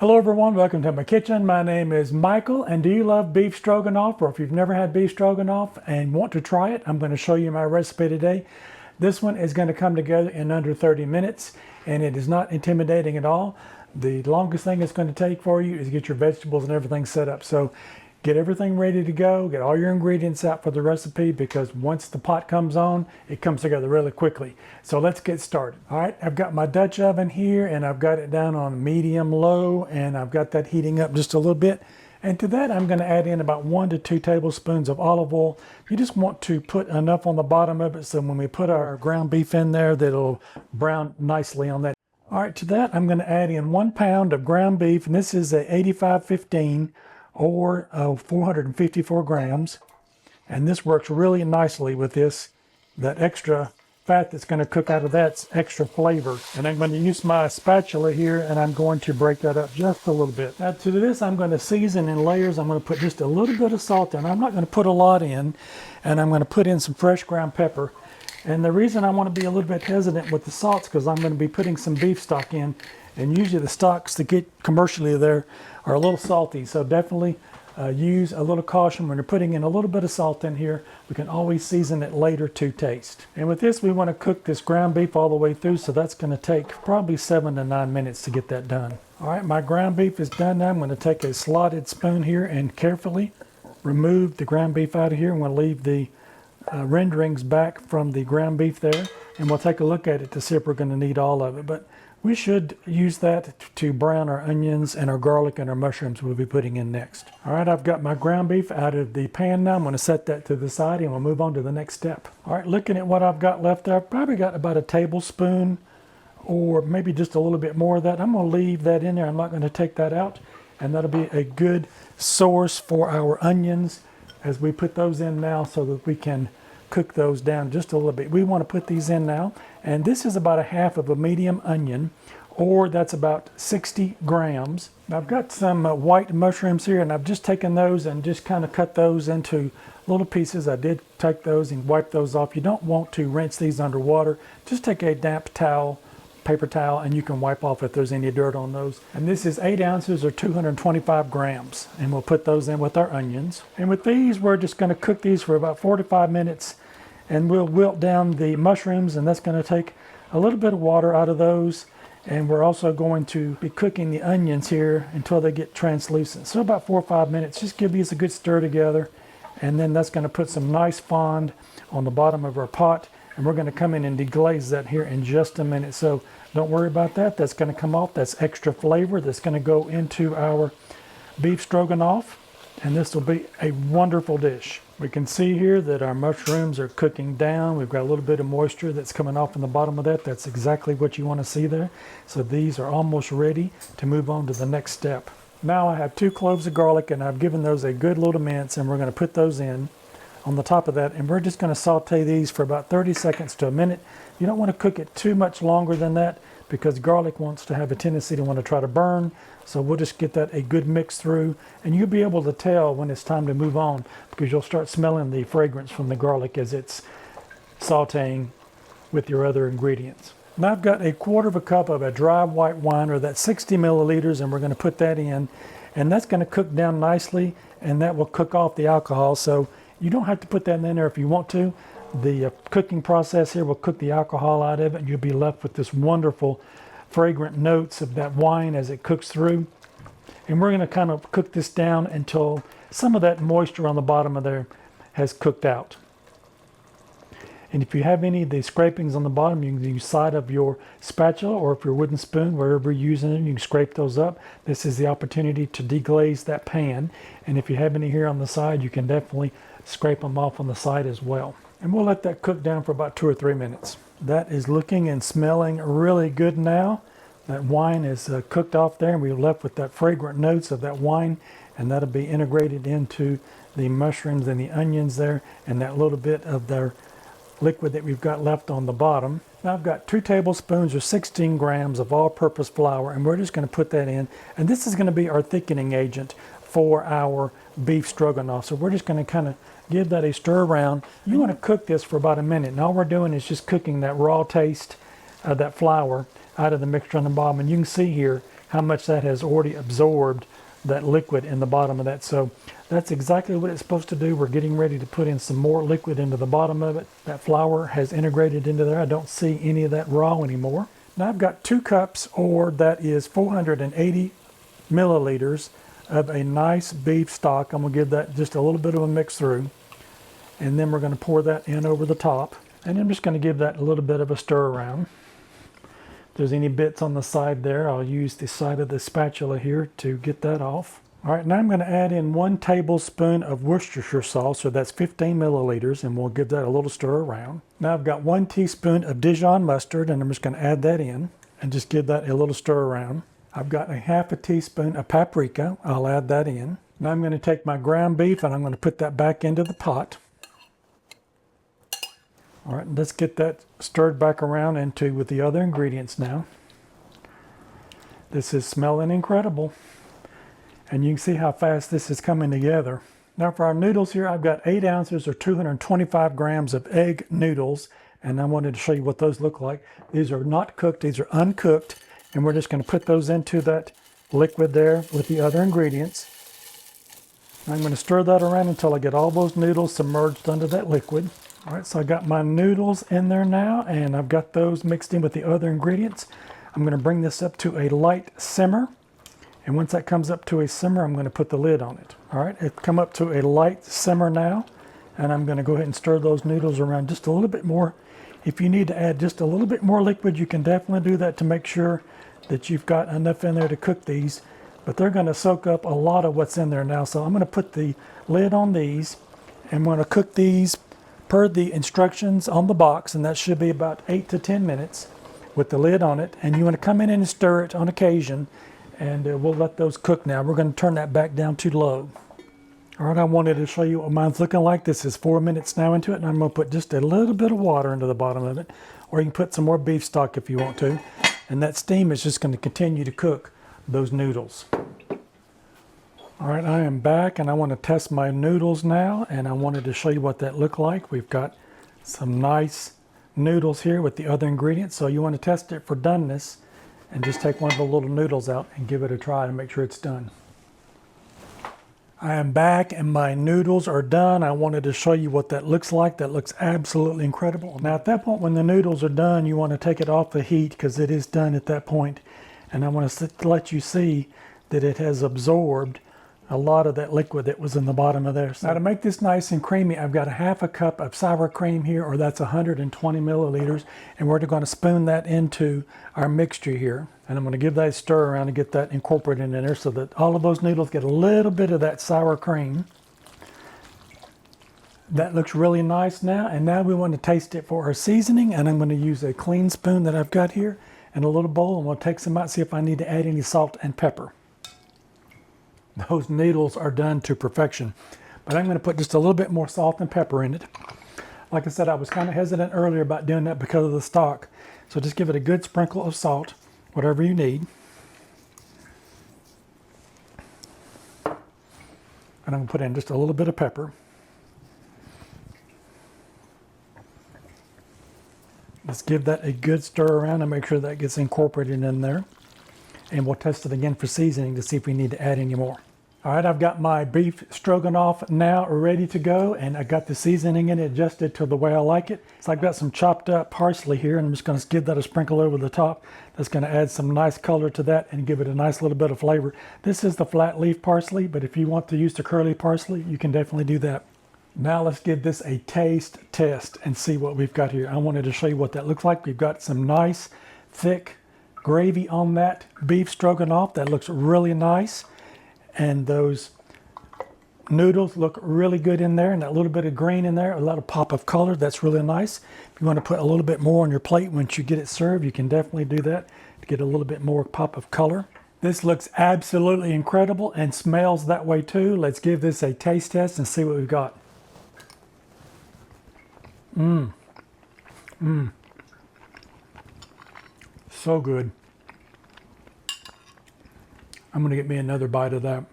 Hello everyone, welcome to my kitchen. My name is Michael, and do you love beef stroganoff? Or if you've never had beef stroganoff and want to try it, I'm going to show you my recipe today. This one is going to come together in under 30 minutes, and it is not intimidating at all. The longest thing it's going to take for you is get your vegetables and everything set up. So get everything ready to go, get all your ingredients out for the recipe, because once the pot comes on, it comes together really quickly. So let's get started. All right, I've got my Dutch oven here, and I've got it down on medium low, and I've got that heating up just a little bit. And to that, I'm going to add in about 1 to 2 tablespoons of olive oil. You just want to put enough on the bottom of it so when we put our ground beef in there, that it'll brown nicely on that. All right, to that, I'm going to add in 1 pound of ground beef, and this is a 85-15 or 454 grams. And this works really nicely with this. That extra fat that's going to cook out of that's extra flavor. And I'm going to use my spatula here, and I'm going to break that up just a little bit. Now to this, I'm going to season in layers. I'm going to put just a little bit of salt in. I'm not going to put a lot in, and I'm going to put in some fresh ground pepper. And the reason I want to be a little bit hesitant with the salt is because I'm going to be putting some beef stock in, and usually the stocks that get commercially there are a little salty. So definitely use a little caution when you're putting in a little bit of salt in here. We can always season it later to taste. And with this, we want to cook this ground beef all the way through, so that's going to take probably 7 to 9 minutes to get that done. All right, my ground beef is done now. I'm going to take a slotted spoon here and carefully remove the ground beef out of here. I'm going to leave the renderings back from the ground beef there, and we'll take a look at it to see if we're going to need all of it. But we should use that to brown our onions and our garlic and our mushrooms we'll be putting in next. All right, I've got my ground beef out of the pan now. I'm going to set that to the side, and we'll move on to the next step. All right, looking at what I've got left there, I've probably got about a tablespoon or maybe just a little bit more of that. I'm going to leave that in there. I'm not going to take that out, and that'll be a good source for our onions as we put those in now, so that we can cook those down just a little bit. We want to put these in now, and this is about a half of a medium onion, or that's about 60 grams. Now I've got some white mushrooms here, and I've just taken those and just kind of cut those into little pieces. I did take those and wipe those off. You don't want to rinse these underwater. Just take a damp towel, paper towel, and you can wipe off if there's any dirt on those. And this is 8 ounces or 225 grams, and we'll put those in with our onions. And with these, we're just going to cook these for about 4 to 5 minutes, and we'll wilt down the mushrooms, and that's going to take a little bit of water out of those. And we're also going to be cooking the onions here until they get translucent. So about 4 or 5 minutes, just give these a good stir together, and then that's going to put some nice fond on the bottom of our pot. And we're going to come in and deglaze that here in just a minute. So don't worry about that. That's going to come off. That's extra flavor that's going to go into our beef stroganoff. And this will be a wonderful dish. We can see here that our mushrooms are cooking down. We've got a little bit of moisture that's coming off in the bottom of that. That's exactly what you want to see there. So these are almost ready to move on to the next step. Now I have 2 cloves of garlic, and I've given those a good little mince, and we're going to put those in on the top of that, and we're just going to saute these for about 30 seconds to a minute. You don't want to cook it too much longer than that, because garlic wants to have a tendency to want to try to burn. So we'll just get that a good mix through, and you'll be able to tell when it's time to move on, because you'll start smelling the fragrance from the garlic as it's sauteing with your other ingredients. Now I've got a 1/4 cup of a dry white wine, or that's 60 milliliters, and we're going to put that in, and that's going to cook down nicely, and that will cook off the alcohol. So you don't have to put that in there if you want to. The cooking process here will cook the alcohol out of it, and you'll be left with this wonderful fragrant notes of that wine as it cooks through. And we're going to kind of cook this down until some of that moisture on the bottom of there has cooked out. And if you have any of the scrapings on the bottom, you can use side of your spatula, or if your wooden spoon, wherever you're using it, you can scrape those up. This is the opportunity to deglaze that pan. And if you have any here on the side, you can definitely scrape them off on the side as well. And we'll let that cook down for about 2 or 3 minutes. That is looking and smelling really good now. That wine is cooked off there, and we're left with that fragrant notes of that wine, and that'll be integrated into the mushrooms and the onions there, and that little bit of their liquid that we've got left on the bottom. Now I've got 2 tablespoons or 16 grams of all-purpose flour, and we're just going to put that in, and this is going to be our thickening agent for our beef stroganoff. So we're just going to kind of give that a stir around. You want to cook this for about a minute, and all we're doing is just cooking that raw taste of that flour out of the mixture on the bottom. And you can see here how much that has already absorbed that liquid in the bottom of that. So that's exactly what it's supposed to do. We're getting ready to put in some more liquid into the bottom of it. That flour has integrated into there. I don't see any of that raw anymore. Now I've got 2 cups, or that is 480 milliliters of a nice beef stock. I'm gonna give that just a little bit of a mix through, and then we're gonna pour that in over the top. And I'm just gonna give that a little bit of a stir around. If there's any bits on the side there, I'll use the side of the spatula here to get that off. All right, now I'm gonna add in 1 tablespoon of Worcestershire sauce, so that's 15 milliliters, and we'll give that a little stir around. Now I've got 1 teaspoon of Dijon mustard, and I'm just gonna add that in and just give that a little stir around. I've got a half a teaspoon of paprika. I'll add that in. Now I'm going to take my ground beef and I'm going to put that back into the pot. All right, let's get that stirred back around into with the other ingredients now. This is smelling incredible. And you can see how fast this is coming together. Now for our noodles here, I've got 8 ounces or 225 grams of egg noodles. And I wanted to show you what those look like. These are not cooked, these are uncooked. And we're just going to put those into that liquid there with the other ingredients. I'm going to stir that around until I get all those noodles submerged under that liquid. All right, so I got my noodles in there now, and I've got those mixed in with the other ingredients. I'm going to bring this up to a light simmer. And once that comes up to a simmer, I'm going to put the lid on it. All right, it's come up to a light simmer now, and I'm going to go ahead and stir those noodles around just a little bit more. If you need to add just a little bit more liquid, you can definitely do that to make sure that you've got enough in there to cook these, but they're going to soak up a lot of what's in there now. So I'm going to put the lid on these, and I'm going to cook these per the instructions on the box, and that should be about 8 to 10 minutes with the lid on it. And you want to come in and stir it on occasion, and we'll let those cook now. We're going to turn that back down to low. All right, I wanted to show you what mine's looking like. This is 4 minutes now into it, and I'm going to put just a little bit of water into the bottom of it, or you can put some more beef stock if you want to. And that steam is just going to continue to cook those noodles. All right, I am back, and I want to test my noodles now, and I wanted to show you what that looked like. We've got some nice noodles here with the other ingredients, so you want to test it for doneness and just take one of the little noodles out and give it a try to make sure it's done. I am back and my noodles are done. I wanted to show you what that looks like. That looks absolutely incredible. Now at that point, when the noodles are done, you want to take it off the heat because it is done at that point. And I want to let you see that it has absorbed a lot of that liquid that was in the bottom of there. So now to make this nice and creamy, I've got a half a cup of sour cream here, or that's 120 milliliters. And we're going to spoon that into our mixture here. And I'm going to give that a stir around and get that incorporated in there so that all of those noodles get a little bit of that sour cream. That looks really nice now. And now we want to taste it for our seasoning. And I'm going to use a clean spoon that I've got here and a little bowl. And we'll take some out, see if I need to add any salt and pepper. Those noodles are done to perfection. But I'm going to put just a little bit more salt and pepper in it. Like I said, I was kind of hesitant earlier about doing that because of the stock. So just give it a good sprinkle of salt, whatever you need. And I'm going to put in just a little bit of pepper. Let's give that a good stir around and make sure that gets incorporated in there. And we'll test it again for seasoning to see if we need to add any more. All right, I've got my beef stroganoff now ready to go, and I got the seasoning in it adjusted to the way I like it. So I've got some chopped up parsley here, and I'm just going to give that a sprinkle over the top. That's going to add some nice color to that and give it a nice little bit of flavor. This is the flat leaf parsley, but if you want to use the curly parsley, you can definitely do that. Now let's give this a taste test and see what we've got here. I wanted to show you what that looks like. We've got some nice, thick gravy on that beef stroganoff. That looks really nice. And those noodles look really good in there, and that little bit of green in there, a lot of pop of color. That's really nice. If you want to put a little bit more on your plate once you get it served, you can definitely do that to get a little bit more pop of color. This looks absolutely incredible and smells that way too. Let's give this a taste test and see what we've got. So good. I'm going to get me another bite of that.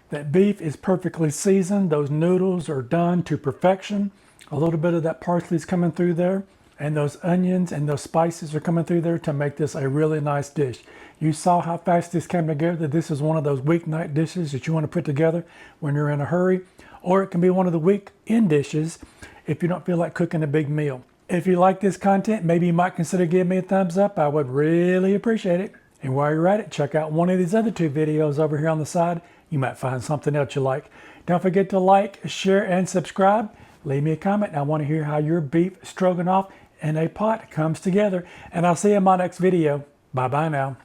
That beef is perfectly seasoned. Those noodles are done to perfection. A little bit of that parsley is coming through there. and those onions and those spices are coming through there to make this a really nice dish. You saw how fast this came together. This is one of those weeknight dishes that you want to put together when you're in a hurry, or it can be one of the weekend dishes if you don't feel like cooking a big meal. If you like this content, maybe you might consider giving me a thumbs up. I would really appreciate it. And while you're at it, check out one of these other 2 videos over here on the side. You might find something else you like. Don't forget to like, share, and subscribe. Leave me a comment. I want to hear how your beef stroganoff in a pot comes together. And I'll see you in my next video. Bye-bye now.